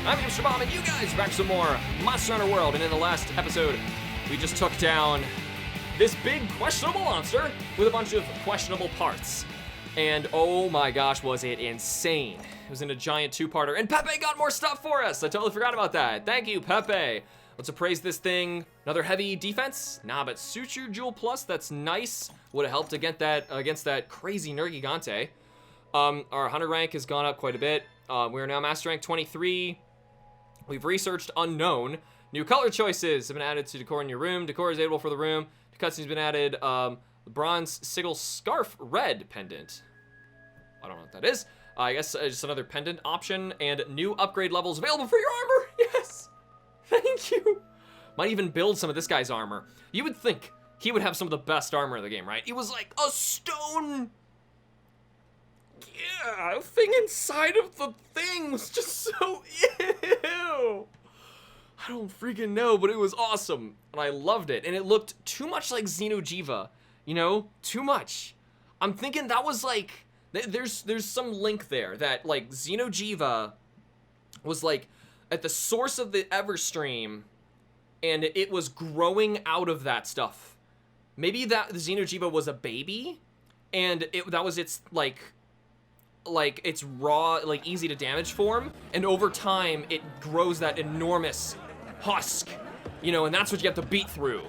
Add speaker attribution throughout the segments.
Speaker 1: I'm HamsterBomb, and you guys are back for some more Monster Hunter World. And in the last episode, we just took down this big questionable monster with a bunch of questionable parts. And oh my gosh, was it insane. It was in a giant two-parter, and Pepe got more stuff for us. I totally forgot about that. Thank you, Pepe. Let's appraise this thing. Another heavy defense? Nah, but Suture Jewel Plus, that's nice. Would have helped against that crazy Nergigante. Our hunter rank has gone up quite a bit. We are now master rank 23. We've researched unknown. New color choices have been added to decor in your room. Decor is available for the room. The cutscene's been added. Bronze sigil scarf red pendant. I don't know what that is. I guess just another pendant option, and new upgrade levels available for your armor. Yes, thank you. Might even build some of this guy's armor. You would think he would have some of the best armor in the game, right? It was like a stone. Yeah, thing inside of the thing was just so ew. I don't freaking know, but it was awesome, and I loved it. And it looked too much like Xeno'jiiva, you know, too much. I'm thinking that was like, there's some link there that like Xeno'jiiva was like at the source of the Everstream, and it was growing out of that stuff. Maybe that Xeno'jiiva was a baby, and that was its like its raw, like easy to damage form, and over time it grows that enormous husk, you know, and that's what you have to beat through.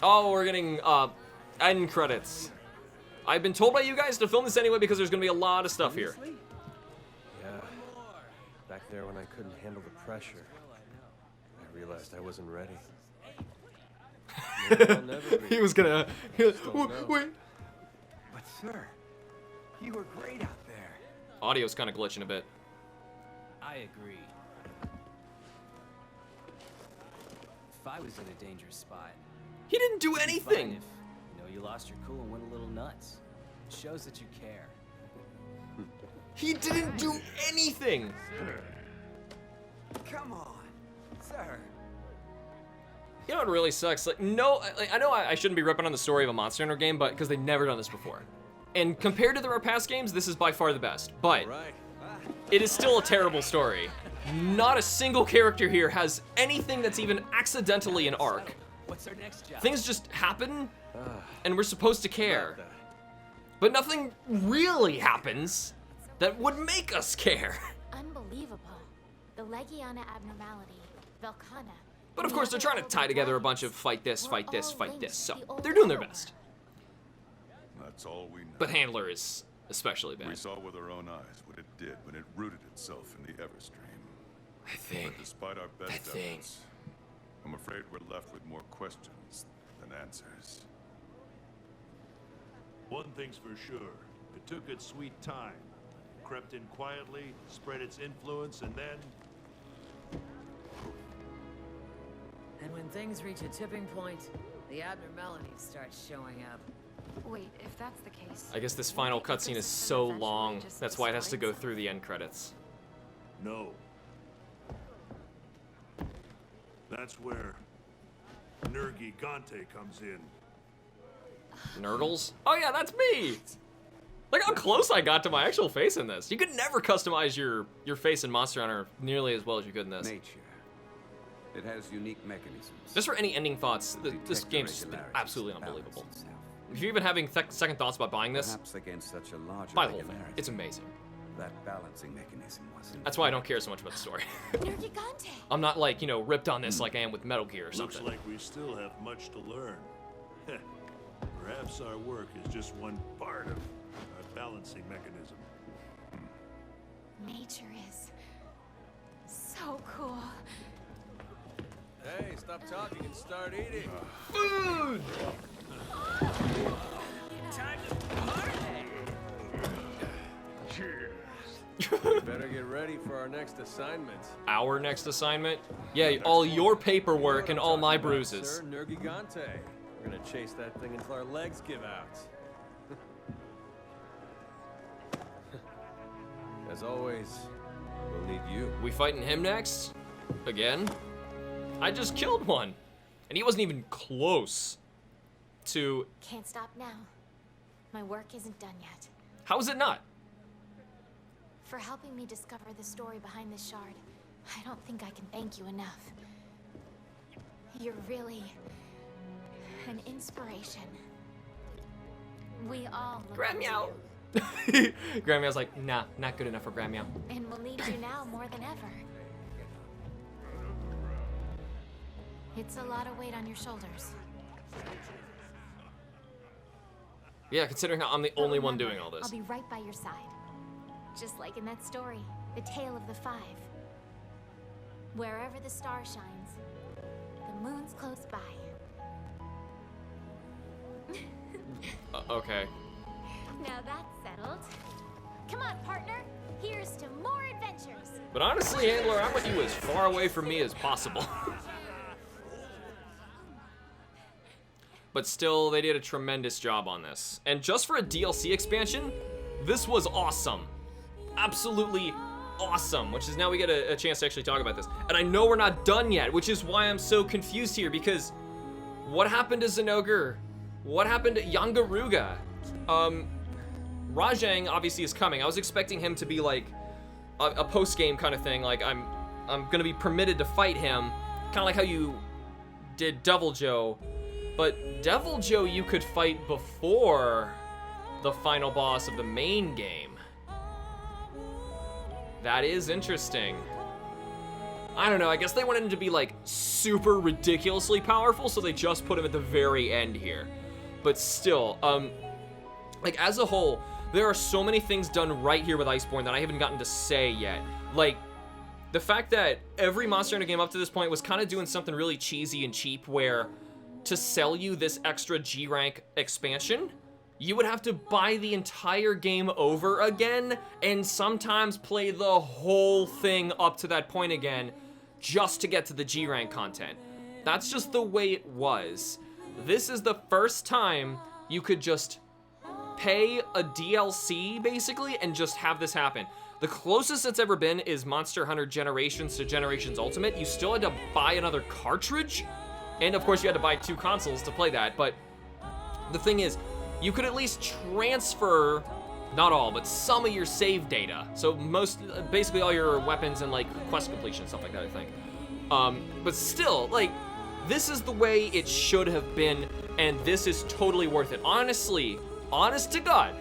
Speaker 1: Oh, we're getting end credits. I've been told by you guys to film this anyway because there's gonna be a lot of stuff here.
Speaker 2: Yeah, back there when I couldn't handle the pressure, I realized I wasn't ready.
Speaker 1: He was gonna. Wait.
Speaker 3: But sir, you were great out there.
Speaker 1: Audio's kind of glitching a bit.
Speaker 4: I agree. If I was in a dangerous spot,
Speaker 1: He didn't do
Speaker 4: it'd be fine
Speaker 1: anything.
Speaker 4: if, you lost your cool and went a little nuts. It shows that you care.
Speaker 1: He didn't do anything.
Speaker 3: Come on, sir.
Speaker 1: You know what really sucks? Like, no, I know I shouldn't be ripping on the story of a Monster Hunter game, but because they've never done this before. And compared to their past games, this is by far the best. But it is still a terrible story. Not a single character here has anything that's even accidentally an arc.
Speaker 4: What's our next job?
Speaker 1: Things just happen, and we're supposed to care. But nothing really happens that would make us care.
Speaker 5: Unbelievable. The Legiana abnormality, Velcana.
Speaker 1: But of course, they're trying to tie together a bunch of fight this, fight this, fight this. So they're doing their best.
Speaker 6: That's all we know.
Speaker 1: But Handler is especially bad.
Speaker 6: We saw with our own eyes what it did when it rooted itself in the Everstream. But despite our best efforts, I'm afraid we're left with more questions than answers.
Speaker 7: One thing's for sure. It took its sweet time. Crept in quietly, spread its influence, and then...
Speaker 8: And when things reach a tipping point, the abnormalities start showing up.
Speaker 5: Wait, if that's the case.
Speaker 1: I guess this final cutscene is so long. That's why it has to go through the end credits.
Speaker 7: No. That's where Nergigante comes in.
Speaker 1: Nurgles? Oh yeah, that's me! Look how close I got to my actual face in this. You could never customize your face in Monster Hunter nearly as well as you could in this.
Speaker 3: Nature. It has unique mechanisms.
Speaker 1: Just for any ending thoughts, this game's just been absolutely unbelievable. If you're even having second thoughts about buying this,
Speaker 3: Perhaps against such a large
Speaker 1: buy the whole thing. It's amazing.
Speaker 3: That balancing mechanism wasn't.
Speaker 1: That's why I don't care so much about the story.
Speaker 5: Nergigante.
Speaker 1: I'm not like, you know, ripped on this like I am with Metal Gear or
Speaker 7: Looks
Speaker 1: something.
Speaker 7: like we still have much to learn. Perhaps our work is just one part of our balancing mechanism.
Speaker 5: Nature is so cool.
Speaker 2: Hey, stop talking and start eating.
Speaker 1: Food!
Speaker 4: Time to party!
Speaker 2: We better get ready for our next assignment.
Speaker 1: Our next assignment? Yeah, all your paperwork and all my bruises.
Speaker 2: Sir Nergigante. We're gonna chase that thing until our legs give out. As always, we'll need you.
Speaker 1: We fighting him next? Again? I just killed one. And he wasn't even close to...
Speaker 5: Can't stop now. My work isn't done yet.
Speaker 1: How is it not?
Speaker 5: For helping me discover the story behind this shard. I don't think I can thank you enough. You're really an inspiration. We all look up to
Speaker 1: Grandmeow.
Speaker 5: you,
Speaker 1: Grandmeow's like, nah, not good enough for Grandmeow.
Speaker 5: and we'll need you now more than ever. It's a lot of weight on your shoulders.
Speaker 1: Yeah, considering how I'm the
Speaker 5: But
Speaker 1: only one
Speaker 5: remember,
Speaker 1: doing all this.
Speaker 5: I'll be right by your side. Just like in that story, The Tale of the Five. Wherever the star shines, the moon's close by.
Speaker 1: Okay.
Speaker 5: Now that's settled. Come on, partner. Here's to more adventures.
Speaker 1: But honestly, Handler, I want you as far away from me as possible. But still, they did a tremendous job on this. And just for a DLC expansion, this was awesome. Absolutely awesome, which is now we get a chance to actually talk about this. And I know we're not done yet, which is why I'm so confused here, because what happened to Zenogre? What happened to Yangaruga? Rajang obviously is coming. I was expecting him to be like a post-game kind of thing, like I'm gonna be permitted to fight him, kind of like how you did Devil Joe. But Devil Joe you could fight before the final boss of the main game. That is interesting. I don't know, I guess they wanted him to be like super ridiculously powerful, so they just put him at the very end here. But still, like as a whole, there are so many things done right here with Iceborne that I haven't gotten to say yet. Like, the fact that every Monster Hunter game up to this point was kind of doing something really cheesy and cheap, where to sell you this extra G rank expansion, you would have to buy the entire game over again and sometimes play the whole thing up to that point again just to get to the G rank content. That's just the way it was. This is the first time you could just pay a DLC basically and just have this happen. The closest it's ever been is Monster Hunter Generations to Generations Ultimate. You still had to buy another cartridge, and of course you had to buy 2 consoles to play that, but the thing is, you could at least transfer, not all, but some of your save data. So basically all your weapons and like quest completion, stuff like that, I think. But still, like, this is the way it should have been, and this is totally worth it. Honestly, honest to God,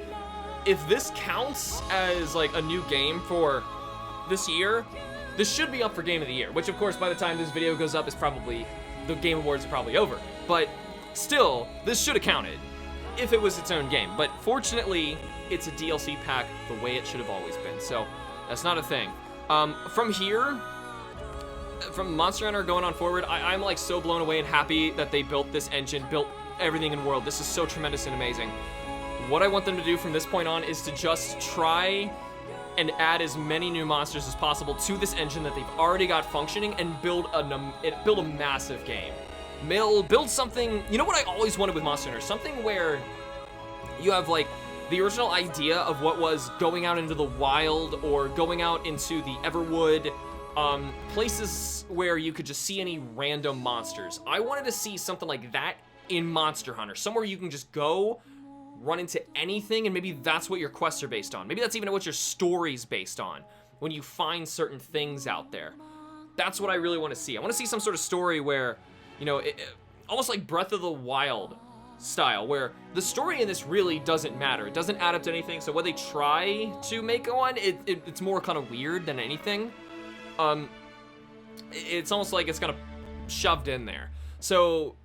Speaker 1: if this counts as like a new game for this year, this should be up for Game of the Year, which of course by the time this video goes up is probably, the Game Awards are probably over. But still, this should have counted if it was its own game. But fortunately, it's a DLC pack the way it should have always been. So that's not a thing. From here, from Monster Hunter going on forward, I'm like so blown away and happy that they built this engine, built everything in world. This is so tremendous and amazing. What I want them to do from this point on is to just try and add as many new monsters as possible to this engine that they've already got functioning and build a massive game. Build something, you know what I always wanted with Monster Hunter? Something where you have like the original idea of what was going out into the wild or going out into the Everwood, places where you could just see any random monsters. I wanted to see something like that in Monster Hunter, somewhere you can just go, run into anything, and maybe that's what your quests are based on. Maybe that's even what your story's based on, when you find certain things out there. That's what I really want to see. I want to see some sort of story where, you know, almost like Breath of the Wild style, where the story in this really doesn't matter. It doesn't add up to anything, so when they try to make one, it's more kind of weird than anything. It's almost like it's kind of shoved in there. So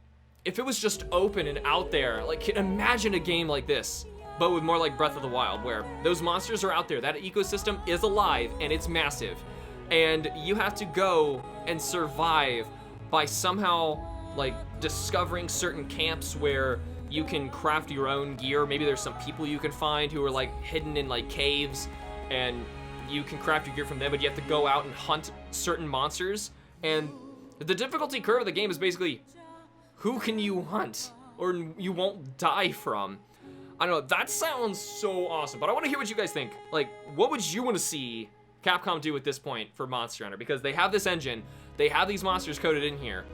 Speaker 1: if it was just open and out there, like, imagine a game like this, but with more like Breath of the Wild, where those monsters are out there, that ecosystem is alive, and it's massive, and you have to go and survive by somehow, like, discovering certain camps where you can craft your own gear. Maybe there's some people you can find who are, like, hidden in, like, caves, and you can craft your gear from them, but you have to go out and hunt certain monsters, and the difficulty curve of the game is basically, who can you hunt or you won't die from? I don't know, that sounds so awesome, but I want to hear what you guys think. Like, what would you want to see Capcom do at this point for Monster Hunter? Because they have this engine, they have these monsters coded in here,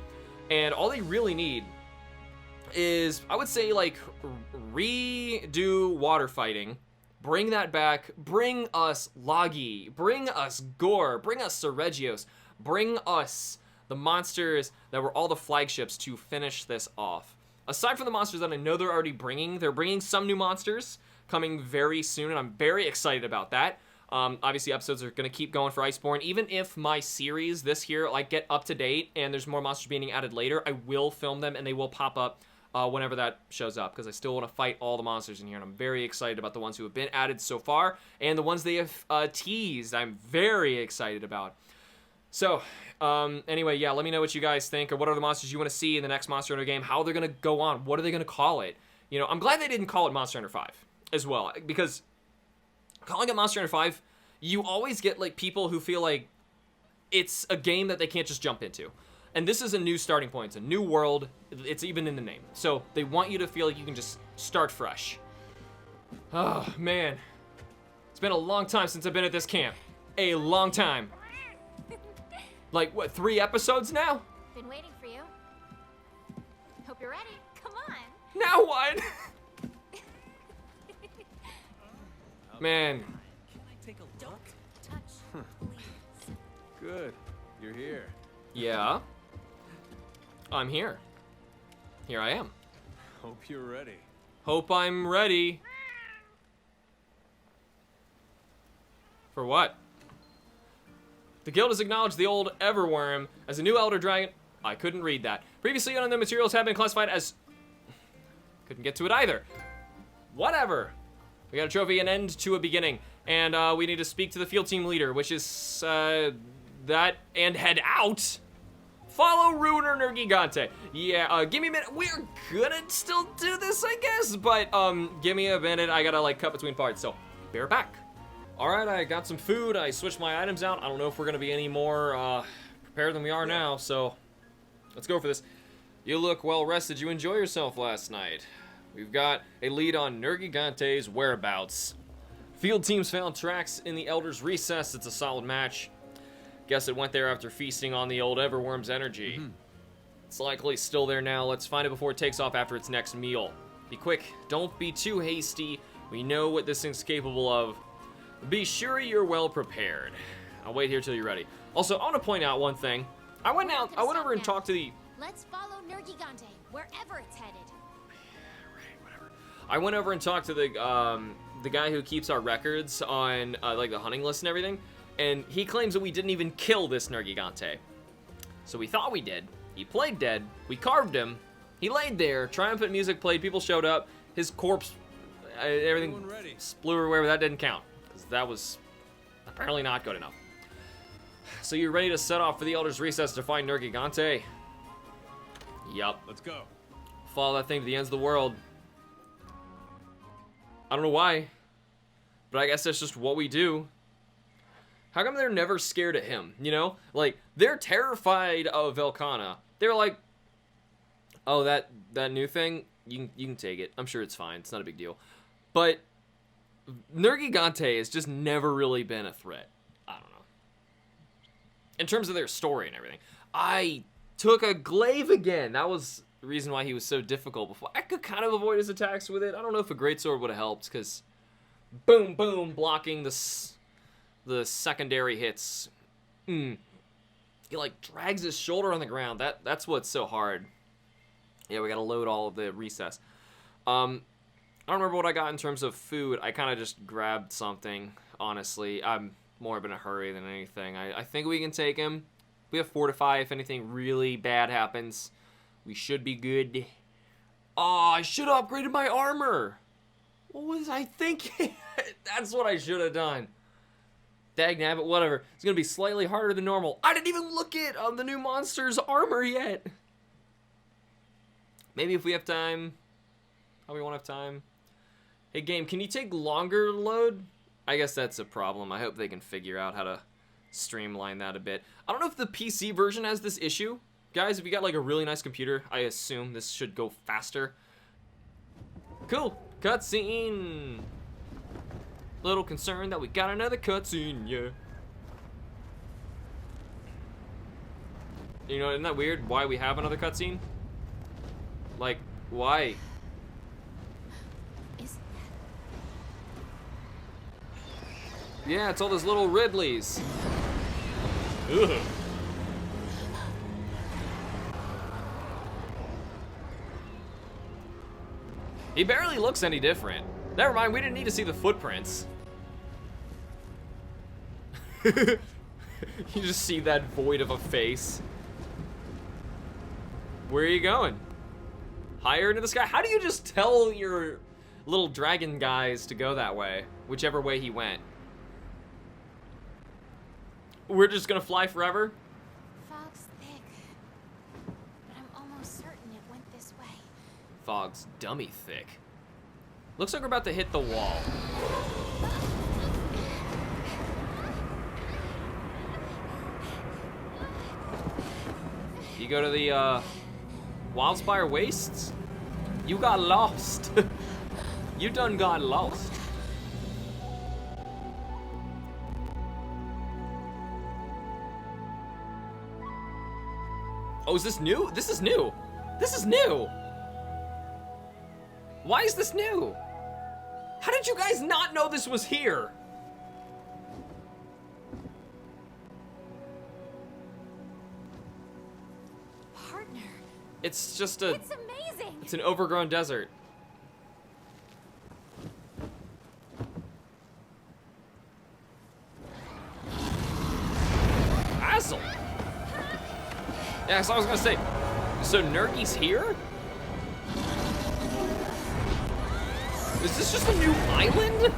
Speaker 1: and all they really need is, I would say, like, redo water fighting, Bring that back. Bring us Lagi. Bring us Gore. Bring us Seregios. Bring us the monsters that were all the flagships to finish this off. Aside from the monsters that I know they're already bringing, they're bringing some new monsters coming very soon, and I'm very excited about that. Obviously, episodes are going to keep going for Iceborne. Even if my series this year like get up to date and there's more monsters being added later, I will film them and they will pop up whenever that shows up, because I still want to fight all the monsters in here, and I'm very excited about the ones who have been added so far and the ones they have teased. I'm very excited about. So, anyway, yeah, let me know what you guys think, or what are the monsters you want to see in the next Monster Hunter game, how they're going to go on, what are they going to call it. You know, I'm glad they didn't call it Monster Hunter 5 as well, because calling it Monster Hunter 5, you always get, like, people who feel like it's a game that they can't just jump into. And this is a new starting point. It's a new world. It's even in the name. So they want you to feel like you can just start fresh. Oh, man. It's been a long time since I've been at this camp. A long time. Like, what, 3 episodes now?
Speaker 5: Been waiting for you. Hope you're ready. Come on.
Speaker 1: Now what? Man.
Speaker 2: Can I take a look?
Speaker 5: Touch, please.
Speaker 2: Good. You're here.
Speaker 1: Yeah. I'm here. Here I am.
Speaker 2: Hope you're ready.
Speaker 1: Hope I'm ready. For what? The guild has acknowledged the old Everworm as a new Elder Dragon. I couldn't read that. Previously unknown materials have been classified as... Couldn't get to it either. Whatever. We got a trophy, an end to a beginning. And we need to speak to the field team leader, which is that, and head out. Follow Ruiner Nergigante. Yeah, give me a minute. We're gonna still do this, I guess, but give me a minute. I gotta like cut between parts, so bear back. All right, I got some food. I switched my items out. I don't know if we're gonna be any more prepared than we are now, so let's go for this. You look well rested. Did you enjoy yourself last night? We've got a lead on Nergigante's whereabouts. Field teams found tracks in the Elder's Recess. It's a solid match. Guess it went there after feasting on the old Everworm's energy. It's likely still there now. Let's find it before it takes off after its next meal. Be quick. Don't be too hasty. We know what this thing's capable of. Be sure you're well prepared. I'll wait here till you're ready. Also, I want to point out one thing. I went over and talked to the...
Speaker 5: Let's follow Nergigante, wherever it's headed.
Speaker 1: I went over and talked to the guy who keeps our records on like the hunting list and everything, and he claims that we didn't even kill this Nergigante. So we thought we did. He played dead. We carved him. He laid there. Triumphant music played. People showed up. His corpse, everything flew everywhere. That didn't count because that was apparently not good enough. So you're ready to set off for the Elder's Recess to find Nergigante? Yup.
Speaker 2: Let's go.
Speaker 1: Follow that thing to the ends of the world. I don't know why, but I guess that's just what we do. How come they're never scared of him, you know? Like, they're terrified of Velkhana. They're like, oh, that new thing, you can take it. I'm sure it's fine. It's not a big deal. But Nergigante has just never really been a threat. I don't know. In terms of their story and everything. I took a glaive again. That was... the reason why he was so difficult before. I could kind of avoid his attacks with it. I don't know if a greatsword would have helped, because boom, boom, blocking the secondary hits. He like drags his shoulder on the ground. That's what's so hard. Yeah, we gotta load all of the recess. I don't remember what I got in terms of food. I kind of just grabbed something, honestly. I'm more in a hurry than anything. I think we can take him. We have Fortify if anything really bad happens. We should be good. Oh, I should have upgraded my armor. What was I thinking? That's what I should have done. Dagnabbit, whatever. It's going to be slightly harder than normal. I didn't even look at the new monster's armor yet. Maybe if we have time. Probably won't have time. Hey, game, can you take longer to load? I guess that's a problem. I hope they can figure out how to streamline that a bit. I don't know if the PC version has this issue. Guys, if you got like a really nice computer, I assume this should go faster. Cool. Cutscene. Little concerned that we got another cutscene, yeah. You know, isn't that weird? Why we have another cutscene? Like, why? Yeah, it's all those little Ridleys. Ugh. He barely looks any different. Never mind, we didn't need to see the footprints. You just see that void of a face. Where are you going? Higher into the sky? How do you just tell your little dragon guys to go that way? Whichever way he went. We're just gonna fly forever?
Speaker 5: Fog's thick, but I'm almost certain it went this way.
Speaker 1: Fog's dummy thick. Looks like we're about to hit the wall. You go to the Wildspire Wastes? You got lost. You done got lost. Oh, is this new? This is new. This is new. Why is this new? How did you guys not know this was here?
Speaker 5: Partner.
Speaker 1: It's just a...
Speaker 5: It's amazing.
Speaker 1: It's an overgrown desert. Basil! Yeah, so I was gonna say, so Nergi's here? Is this just a new island?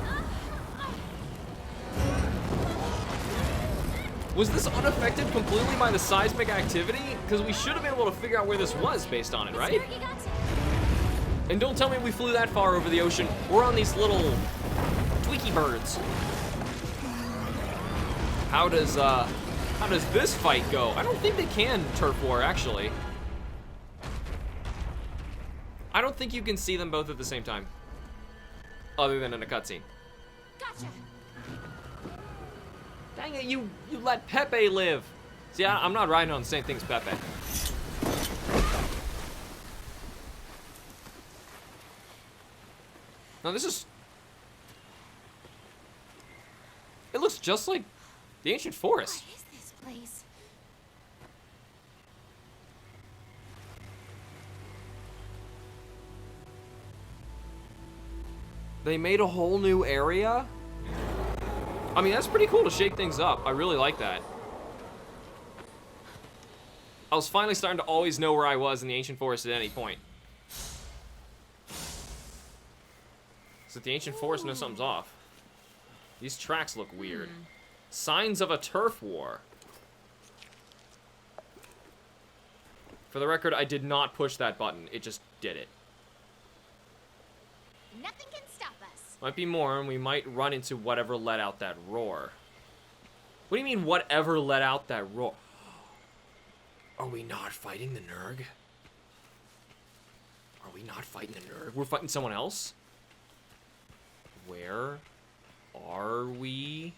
Speaker 1: Was this unaffected completely by the seismic activity? Because we should have been able to figure out where this was based on it, right? And don't tell me we flew that far over the ocean. We're on these little tweaky birds. How does this fight go? I don't think they can turf war, actually. I don't think you can see them both at the same time. Other than in a cutscene.
Speaker 5: Gotcha.
Speaker 1: Dang it, you let Pepe live. See, I'm not riding on the same thing as Pepe. No, this is... It looks just like the ancient forest.
Speaker 5: What is this place?
Speaker 1: They made a whole new area? I mean, that's pretty cool to shake things up. I really like that. I was finally starting to always know where I was in the ancient forest at any point. So the ancient forest knows something's off. These tracks look weird. Signs of a turf war. For the record, I did not push that button. It just did it.
Speaker 5: Nothing can stop us.
Speaker 1: Might be more, and we might run into whatever let out that roar. What do you mean, whatever let out that roar? Are we not fighting the Nerg? Are we not fighting the Nerg? We're fighting someone else? Where are we?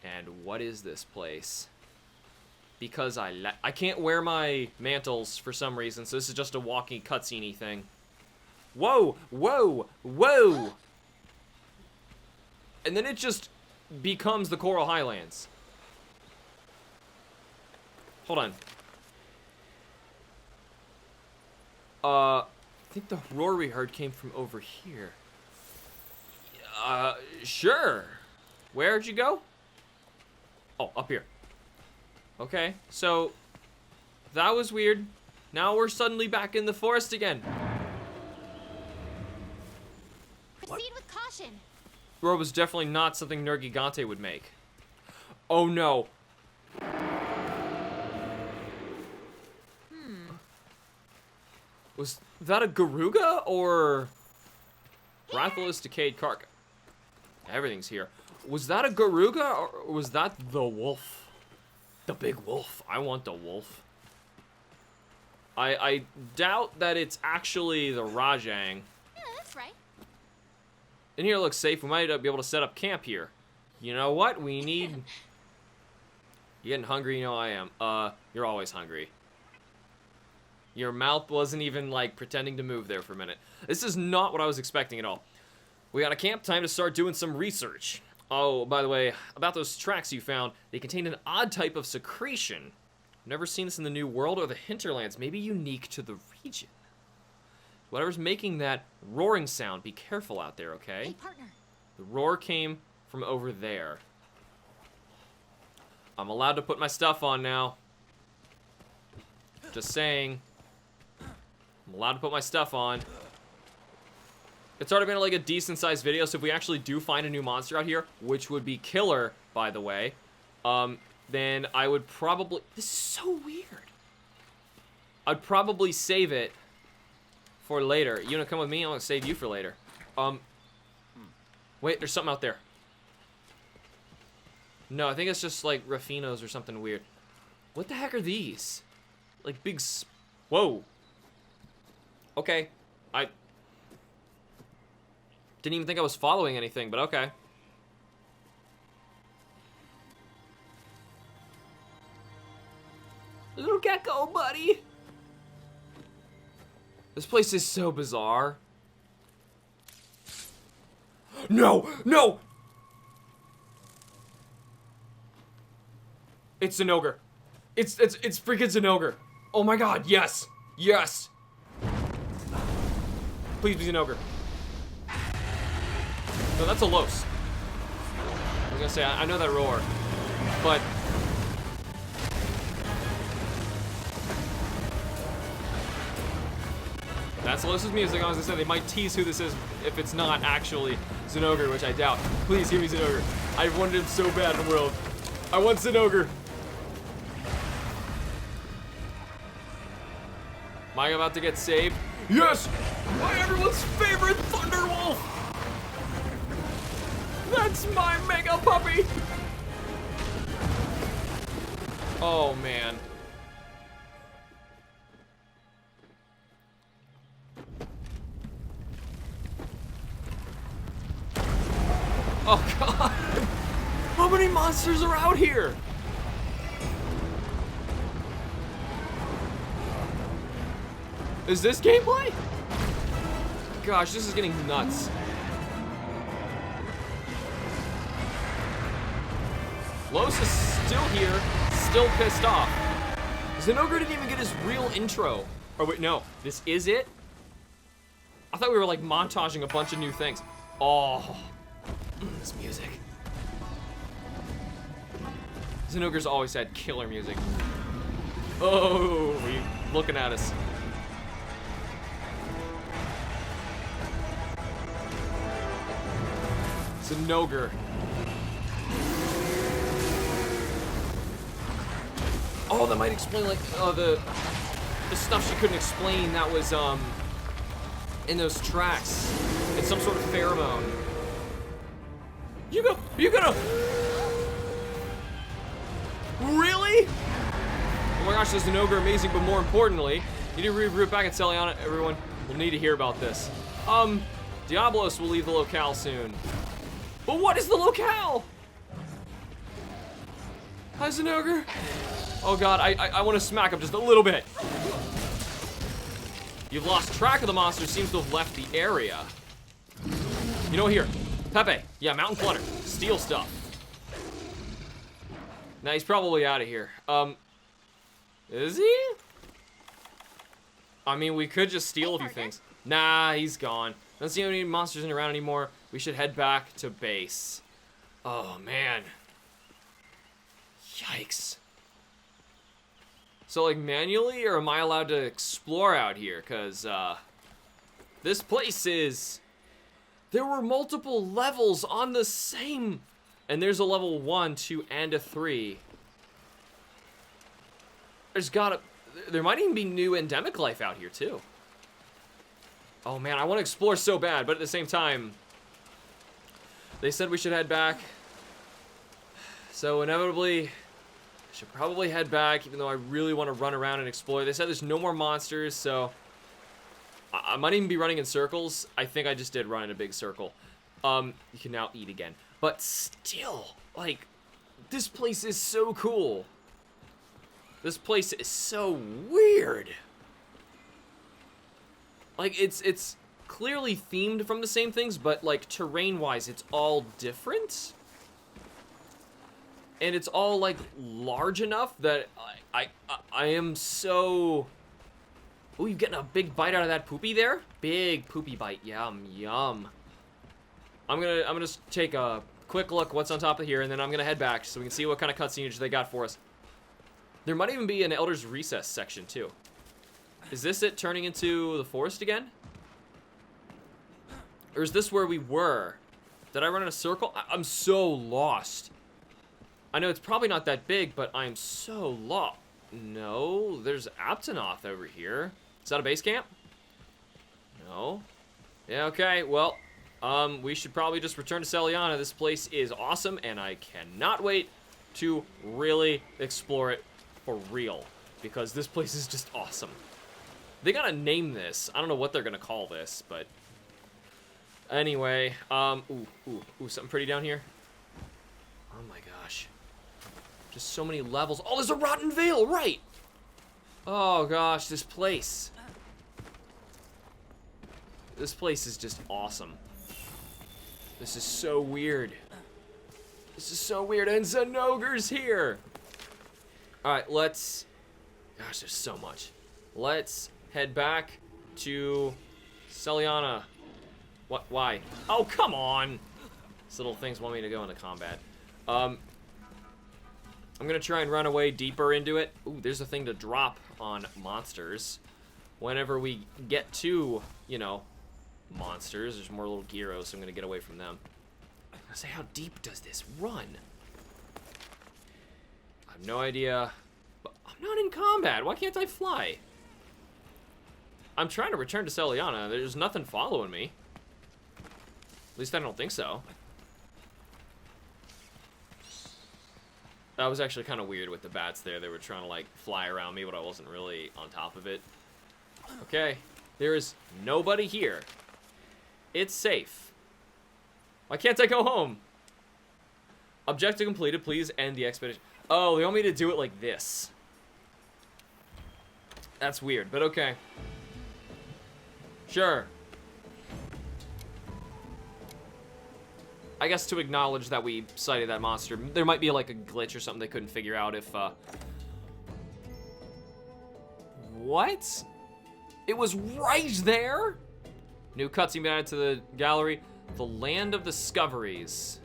Speaker 1: And what is this place? Because I can't wear my mantles for some reason, so this is just a walking cutscene-y thing. Whoa! Whoa! Whoa! And then it just becomes the Coral Highlands. Hold on. I think the roar we heard came from over here. Sure. Where'd you go? Oh, up here. Okay, so that was weird. Now we're suddenly back in the forest again.
Speaker 5: Proceed with caution.
Speaker 1: Roar was definitely not something Nergigante would make. Oh no. Was that a Garuga or Rathalos Decayed Carcass? Everything's here. Was that a Garuga or was that the wolf? The big wolf. I want the wolf. I doubt that it's actually the Rajang.
Speaker 5: Yeah, that's right.
Speaker 1: In here looks safe. We might be able to set up camp here. You know what? We need... You getting hungry? You know I am. You're always hungry. Your mouth wasn't even, like, pretending to move there for a minute. This is not what I was expecting at all. We got a camp. Time to start doing some research. Oh, by the way, about those tracks you found, they contain an odd type of secretion. Never seen this in the New World or the hinterlands, maybe unique to the region. Whatever's making that roaring sound, be careful out there, okay?
Speaker 5: Hey, partner.
Speaker 1: The roar came from over there. I'm allowed to put my stuff on now. Just saying. I'm allowed to put my stuff on. It's already been like a decent sized video, so if we actually do find a new monster out here, which would be killer, by the way, then I would probably... This is so weird. I'd probably save it for later. You wanna come with me? I'm gonna save you for later. Wait, there's something out there. No, I think it's just like Raffinos or something weird. What the heck are these? Like big whoa. Okay. I didn't even think I was following anything, but okay. Little gecko, buddy. This place is so bizarre. No, no. It's an ogre. It's freaking an ogre. Oh my god, yes. Yes. Please be an ogre. No, that's a Los. I was gonna say, I know that roar, but that's Los's music. I was gonna say, they might tease who this is if it's not actually Zinogre, which I doubt. Please give me Zinogre. I've wanted him so bad in the world. I want Zinogre. Am I about to get saved? Yes! My everyone's favorite Thunderwolf! That's my mega puppy! Oh, man. Oh, God! How many monsters are out here? Is this gameplay? Gosh, this is getting nuts. Los is still here, still pissed off. Zinogre didn't even get his real intro. Oh wait, no, this is it? I thought we were like montaging a bunch of new things. Oh, this music. Zinogre's always had killer music. Oh, he's looking at us. Zinogre. Oh, that might explain like the stuff she couldn't explain that was in those tracks. It's some sort of pheromone. You gonna really? Oh my gosh, this Zinogre amazing, but more importantly, you need to root back and Celiana. Everyone will need to hear about this. Diablos will leave the locale soon. But what is the locale? Hi, Zinogre. Oh god, I want to smack him just a little bit. You've lost track of the monster, seems to have left the area. You know, here, Pepe. Yeah, Mountain Clutter. Steal stuff. Now he's probably out of here. Is he? I mean, we could just steal a few things. Nah, he's gone. Don't see any monsters around anymore. We should head back to base. Oh, man. Yikes. So, like, manually, or am I allowed to explore out here? Because, this place is... There were multiple levels on the same... And there's a level 1, 2, and a 3. There's gotta... There might even be new endemic life out here, too. Oh, man, I want to explore so bad, but at the same time... They said we should head back. So, inevitably... I should probably head back, even though I really want to run around and explore. They said there's no more monsters, so... I might even be running in circles. I think I just did run in a big circle. You can now eat again. But still, like, this place is so cool. This place is so weird. Like, it's clearly themed from the same things, but, like, terrain-wise, it's all different. And it's all, like, large enough that I am so... Ooh, you getting a big bite out of that poopy there? Big poopy bite. Yum, yum. I'm gonna just take a quick look what's on top of here, and then I'm gonna head back so we can see what kind of cutscenes they got for us. There might even be an Elder's Recess section, too. Is this it turning into the forest again? Or is this where we were? Did I run in a circle? I'm so lost. I know it's probably not that big, but I'm so lost. No, there's Aptonoth over here. Is that a base camp? No. Yeah, okay, well, we should probably just return to Celiana. This place is awesome, and I cannot wait to really explore it for real, because this place is just awesome. They gotta name this. I don't know what they're gonna call this, but anyway, ooh, something pretty down here. Oh my gosh. Just so many levels. Oh, there's a rotten Vale, right? Oh gosh, this place. This place is just awesome. This is so weird. This is so weird, and Zenogre's here. All right, let's, gosh, there's so much. Let's head back to Celiana. What, why? Oh, come on. These little things want me to go into combat. I'm gonna try and run away deeper into it. Ooh, there's a thing to drop on monsters. Whenever we get to, you know, monsters, there's more little gyros, so I'm gonna get away from them. I say, how deep does this run? I have no idea. But I'm not in combat. Why can't I fly? I'm trying to return to Celiana. There's nothing following me. At least I don't think so. That was actually kind of weird with the bats there. They were trying to, like, fly around me, but I wasn't really on top of it. Okay. There is nobody here. It's safe. Why can't I go home? Objective completed. Please end the expedition. Oh, they want me to do it like this. That's weird, but okay. Sure. I guess to acknowledge that we sighted that monster. There might be like a glitch or something they couldn't figure out if, What? It was right there? New cutscene added to the gallery. The Land of Discoveries.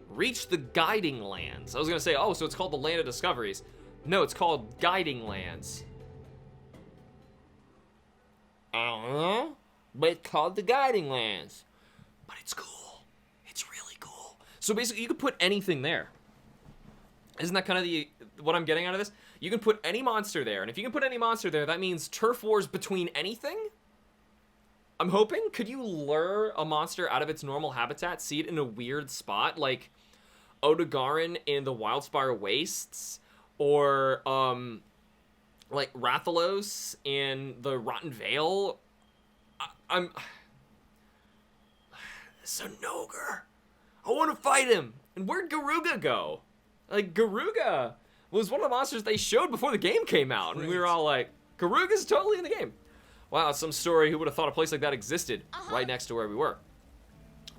Speaker 1: Reach the Guiding Lands. I was gonna say, oh, so it's called the Land of Discoveries. No, it's called Guiding Lands. I don't know, but it's called the Guiding Lands. But it's cool. It's really cool. So basically, you could put anything there. Isn't that kind of what I'm getting out of this? You can put any monster there, and if you can put any monster there, that means turf wars between anything? I'm hoping. Could you lure a monster out of its normal habitat, see it in a weird spot, like Odogaron in the Wildspire Wastes, or like Rathalos in the Rotten Vale? I'm Zenogre. I want to fight him. And where'd Garuga go? Like, Garuga was one of the monsters they showed before the game came out, and we were all like, Garuga's totally in the game. Wow, some story. Who would have thought a place like that existed right next to where we were?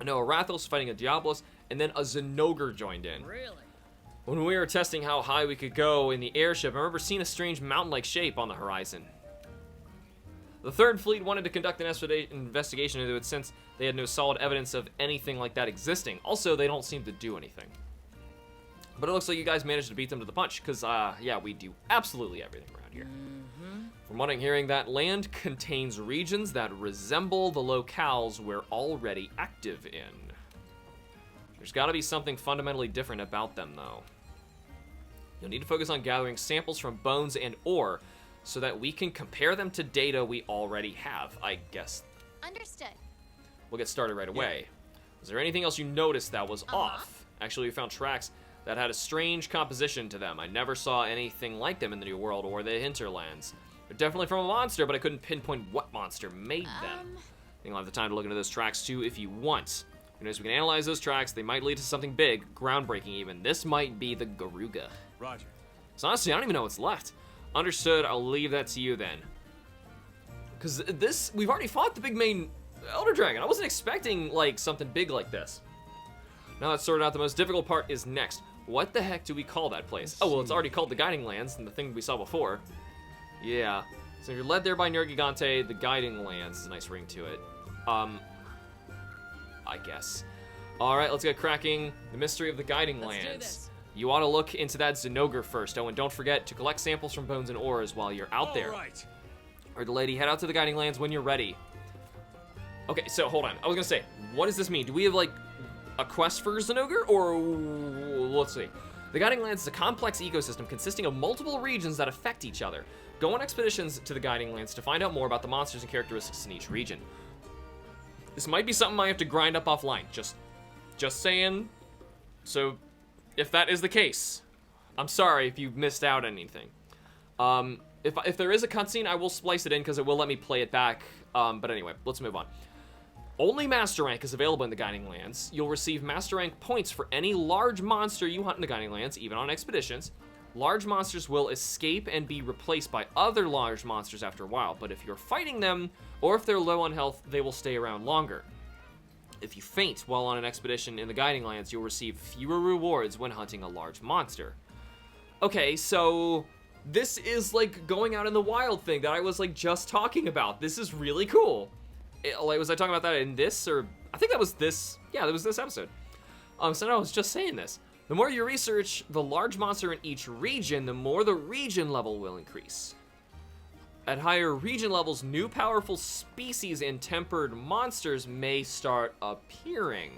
Speaker 1: I know a Rathalos fighting a Diablos, and then a Zenogre joined in.
Speaker 8: Really?
Speaker 1: When we were testing how high we could go in the airship, I remember seeing a strange mountain-like shape on the horizon. The Third Fleet wanted to conduct an investigation into it since they had no solid evidence of anything like that existing. Also, they don't seem to do anything. But it looks like you guys managed to beat them to the punch, because, yeah, we do absolutely everything around here. From what I'm hearing, that land contains regions that resemble the locales we're already active in. There's got to be something fundamentally different about them, though. You'll need to focus on gathering samples from bones and ore so that we can compare them to data we already have, I guess.
Speaker 5: Understood.
Speaker 1: We'll get started right away. Was there anything else you noticed that was off? Actually, we found tracks that had a strange composition to them. I never saw anything like them in the New World or the Hinterlands. They're definitely from a monster, but I couldn't pinpoint what monster made them. You'll have the time to look into those tracks too if you want. You know, so we can analyze those tracks. They might lead to something big, groundbreaking even. This might be the Garuga.
Speaker 2: Roger.
Speaker 1: So honestly, I don't even know what's left. Understood, I'll leave that to you then. Because this, we've already fought the big main Elder Dragon. I wasn't expecting, like, something big like this. Now that's sorted out, the most difficult part is next. What the heck do we call that place? Oh, well, it's already called the Guiding Lands, and the thing we saw before. Yeah. So you're led there by Nergigante. The Guiding Lands is a nice ring to it. I guess. All right, let's get cracking the mystery of the Guiding Lands. You ought to look into that Zinogre first. Oh, and don't forget to collect samples from bones and ores while you're out there.
Speaker 3: Right.
Speaker 1: Or the lady, head out to the Guiding Lands when you're ready. Okay, so hold on. I was gonna say, what does this mean? Do we have like a quest for Zinogre, or let's see. The Guiding Lands is a complex ecosystem consisting of multiple regions that affect each other. Go on expeditions to the Guiding Lands to find out more about the monsters and characteristics in each region. This might be something I have to grind up offline. Just saying. So, if that is the case, I'm sorry if you've missed out on anything. If there is a cutscene, I will splice it in because it will let me play it back. But anyway, let's move on. Only Master Rank is available in the Guiding Lands. You'll receive Master Rank points for any large monster you hunt in the Guiding Lands, even on expeditions. Large monsters will escape and be replaced by other large monsters after a while, but if you're fighting them, or if they're low on health, they will stay around longer. If you faint while on an expedition in the Guiding Lands, you'll receive fewer rewards when hunting a large monster. Okay, so this is like going out in the wild thing that I was like just talking about. This is really cool. Was I talking about that in this, or I think that was this? Yeah, that was this episode. So no, I was just saying this. The more you research the large monster in each region, the more the region level will increase. At higher region levels, new powerful species and tempered monsters may start appearing.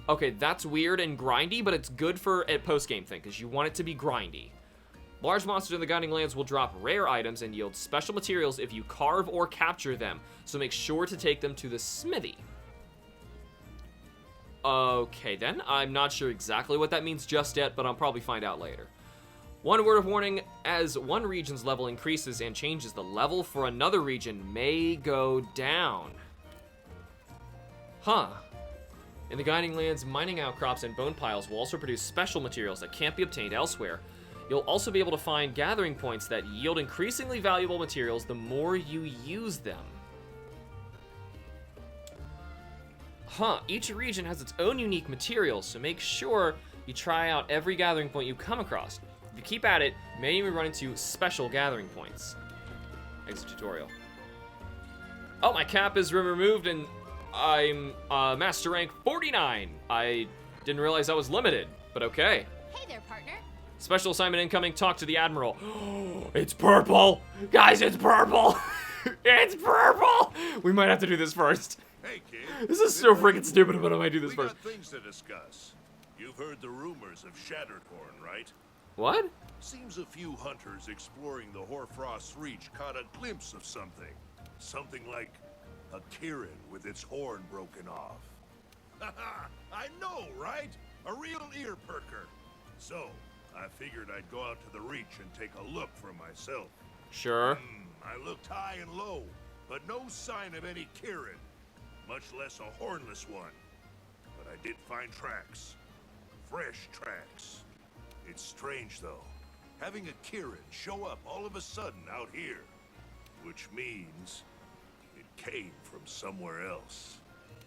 Speaker 1: Okay, that's weird and grindy, but it's good for a post-game thing, because you want it to be grindy. Large monsters in the Guiding Lands will drop rare items and yield special materials if you carve or capture them, so make sure to take them to the smithy. Okay then, I'm not sure exactly what that means just yet, but I'll probably find out later. One word of warning, as one region's level increases and changes, the level for another region may go down. Huh. In the Guiding Lands, mining outcrops and bone piles will also produce special materials that can't be obtained elsewhere. You'll also be able to find gathering points that yield increasingly valuable materials the more you use them. Huh, each region has its own unique materials, so make sure you try out every gathering point you come across. If you keep at it, you may even run into special gathering points. Exit tutorial. Oh, my cap is removed and I'm Master Rank 49. I didn't realize I was limited, but okay.
Speaker 5: Hey there, partner.
Speaker 1: Special assignment incoming, talk to the Admiral. It's purple! Guys, it's purple! It's purple! We might have to do this first.
Speaker 7: Hey, kid.
Speaker 1: This is so freaking stupid, but I might do this
Speaker 7: We
Speaker 1: first.
Speaker 7: got things to discuss. You've heard the rumors of Shatterhorn, right?
Speaker 1: What?
Speaker 7: Seems a few hunters exploring the Hoarfrost's Reach caught a glimpse of something. Something like a Kirin with its horn broken off. Haha, I know, right? A real ear perker. So, I figured I'd go out to the Reach and take a look for myself.
Speaker 1: Sure.
Speaker 7: I looked high and low, but no sign of any Kirin, much less a hornless one. But I did find tracks. Fresh tracks. It's strange, though. Having a Kirin show up all of a sudden out here. Which means it came from somewhere else.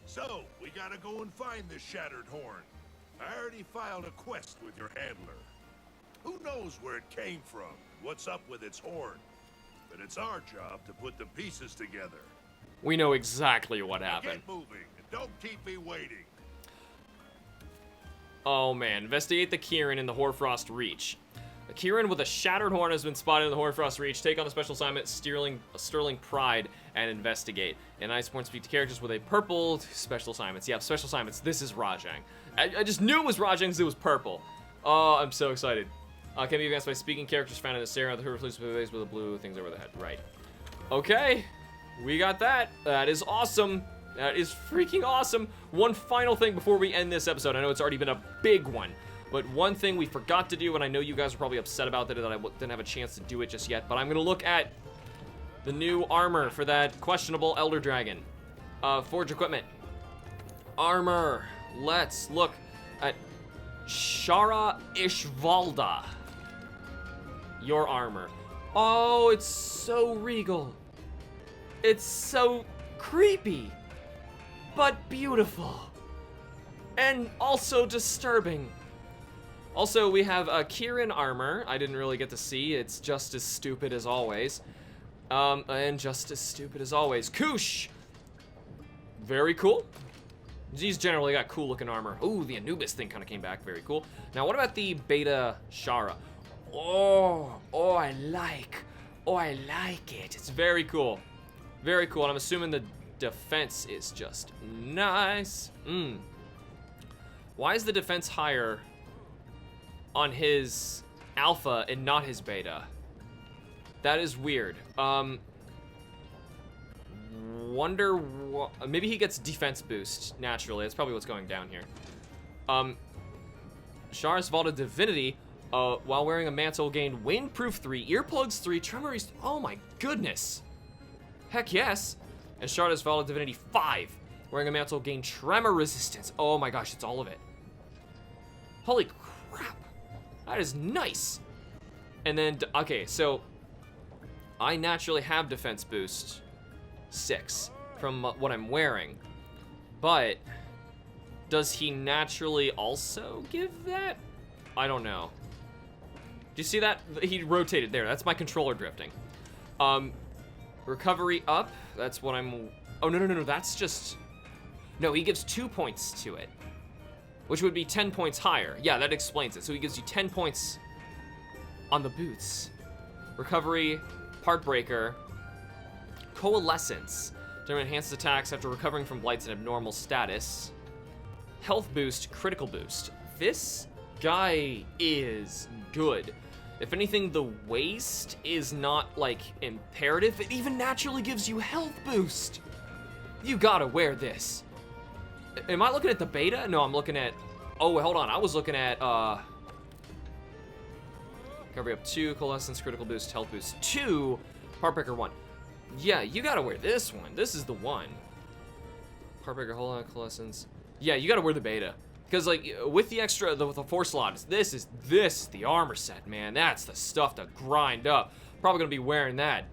Speaker 7: So, we gotta go and find this shattered horn. I already filed a quest with your handler. Who knows where it came from, what's up with its horn. But it's our job to put the pieces together.
Speaker 1: We know exactly what happened.
Speaker 7: Get moving, and don't keep me waiting.
Speaker 1: Oh man, investigate the Kirin in the Hoarfrost Reach. A Kirin with a shattered horn has been spotted in the Hoarfrost Reach. Take on a special assignment, Sterling Pride, and investigate. In Iceborne, speak to characters with a purple special assignments. Yeah, special assignments. This is Rajang. I just knew it was Rajang because it was purple. Oh, I'm so excited. Can be advanced by speaking characters found in the Sarah, the replaced with the blue things over the head. Right. Okay, we got that. That is awesome. That is freaking awesome. One final thing before we end this episode. I know it's already been a big one, but one thing we forgot to do, and I know you guys are probably upset about that I didn't have a chance to do it just yet, but I'm gonna look at the new armor for that questionable Elder Dragon. Forge equipment. Armor. Let's look at Shara Ishvalda. Your armor. Oh, it's so regal. It's so creepy, but beautiful. And also disturbing. Also, we have Kieran armor. I didn't really get to see. It's just as stupid as always. And just as stupid as always. Koosh! Very cool. He's generally got cool looking armor. Ooh, the Anubis thing kind of came back. Very cool. Now, what about the Beta Shara? Oh, I like it. It's very cool. Very cool. And I'm assuming the defense is just nice. Why is the defense higher on his alpha and not his beta? That is weird. Wonder what, maybe he gets defense boost naturally. That's probably what's going down here. Shara's Vault of Divinity, while wearing a mantle, gained windproof 3, earplugs 3, tremor resist. Oh my goodness. Heck yes. And Shara's Vault of Divinity 5, wearing a mantle, gained tremor resistance. Oh my gosh, it's all of it. Holy crap. That is nice. And then, okay, so I naturally have defense boost 6 from what I'm wearing, but does he naturally also give that? I don't know. Do you see that? He rotated there. That's my controller drifting. Recovery up. That's what I'm... Oh, no. That's just... No, he gives 2 points to it, which would be 10 points higher. Yeah, that explains it. So he gives you 10 points on the boots. Recovery, Part Breaker, Coalescence. Determine enhanced attacks after recovering from blights and abnormal status. Health boost, critical boost. This guy is good. If anything, the waste is not, like, imperative. It even naturally gives you health boost. You gotta wear this. Am I looking at the beta? No, I'm looking at... Oh, hold on. I was looking at, Recovery up 2, Coalescence, critical boost, health boost 2, Part Breaker 1. Yeah, you gotta wear this one. This is the one. Part Breaker, hold on, Coalescence. Yeah, you gotta wear the beta. Because, like, with the extra, with the 4 slots, this is the armor set, man. That's the stuff to grind up. Probably gonna be wearing that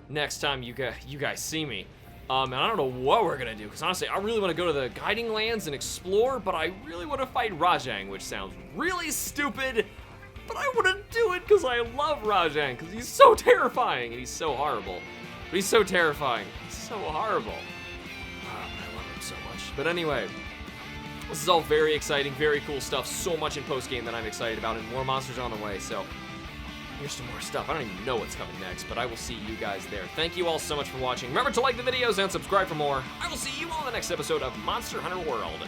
Speaker 1: next time you guys see me. And I don't know what we're gonna do, because honestly, I really want to go to the Guiding Lands and explore, but I really want to fight Rajang, which sounds really stupid, but I want to do it because I love Rajang, because he's so terrifying, and he's so horrible. But he's so terrifying. He's so horrible. I love him so much. But anyway, this is all very exciting, very cool stuff. So much in post-game that I'm excited about, and more monsters on the way, so here's some more stuff. I don't even know what's coming next, but I will see you guys there. Thank you all so much for watching. Remember to like the videos and subscribe for more. I will see you all in the next episode of Monster Hunter World.